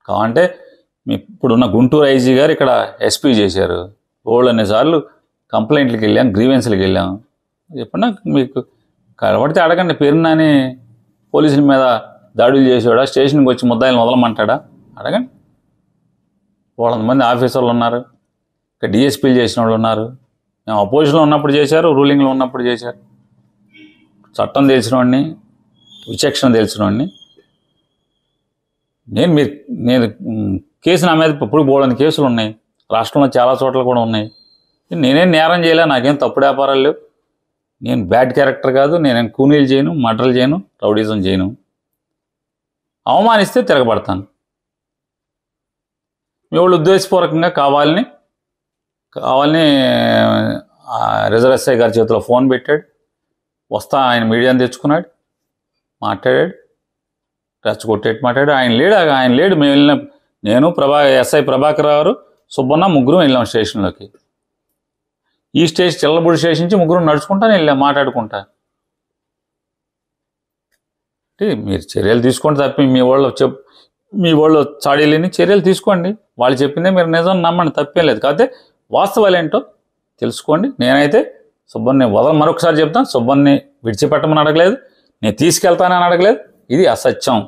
కావంటే ఇప్పుడున్న గుంటూరు ఐజీ గారు ఇక్కడ ఎస్పీ చేశారు. అన్నిసార్లు కంప్లైంట్లకు వెళ్ళాం, గ్రీవెన్స్లకు వెళ్ళాం. చెప్పండి మీకు కలబడితే అడగండి. పేరునాని పోలీసుల మీద దాడులు చేసేవాడా? స్టేషన్కి వచ్చి ముద్దాయిలను వదలమంటాడా? అడగండి. 100 మంది ఆఫీసర్లు ఉన్నారు, ఇక్కడ డిఎస్పీలు చేసిన వాళ్ళు ఉన్నారు. మేము అపోజిషన్లో ఉన్నప్పుడు చేశారు, రూలింగ్లో ఉన్నప్పుడు చేశారు. చట్టం తెలిసిన వాడిని, విచక్షణ తెలిసిన వాడిని నేను కేసు నా మీద ఇప్పుడు బోలని కేసులు ఉన్నాయి. రాష్ట్రంలో చాలా చోట్ల కూడా ఉన్నాయి. నేనేం నేరం చేయలే, నాకేం తప్పుడు వ్యాపారాలు లేవు. నేను బ్యాడ్ క్యారెక్టర్ కాదు, నేనేం కూనీలు చేయను, మర్డర్లు చేయను, రౌడీజం చేయను. అవమానిస్తే తిరగబడతాను. మీ వాళ్ళు ఉద్దేశపూర్వకంగా కావాలని రిజర్వ్ ఎస్ఐ గారి చేతిలో ఫోన్ పెట్టాడు. వస్తా ఆయన మీడియాని తెచ్చుకున్నాడు, మాట్లాడాడు, రెచ్చగొట్టేట్టు మాట్లాడాడు. ఆయన లేడు. మేము వెళ్ళిన నేను ఎస్ఐ ప్రభాకర్ గారు, సుబ్బన్న ముగ్గురు వెళ్ళాం స్టేషన్లోకి. ఈ చిల్లబుడి స్టేషన్ నుంచి ముగ్గురు నడుచుకుంటానే వెళ్ళాం, మాట్లాడుకుంటా. మీరు చర్యలు తీసుకోండి తప్పి మీ వాళ్ళు చాడీలేని చర్యలు తీసుకోండి. వాళ్ళు చెప్పిందే మీరు నిజం నమ్మండి, తప్పేం లేదు. కాకపోతే వాస్తవాలు ఏంటో తెలుసుకోండి. నేనైతే సుబ్బన్ని మరొకసారి చెప్తాను, సుబ్బన్ని విడిచిపెట్టమని అడగలేదు, నేను తీసుకెళ్తానని అడగలేదు. ఇది అసత్యం.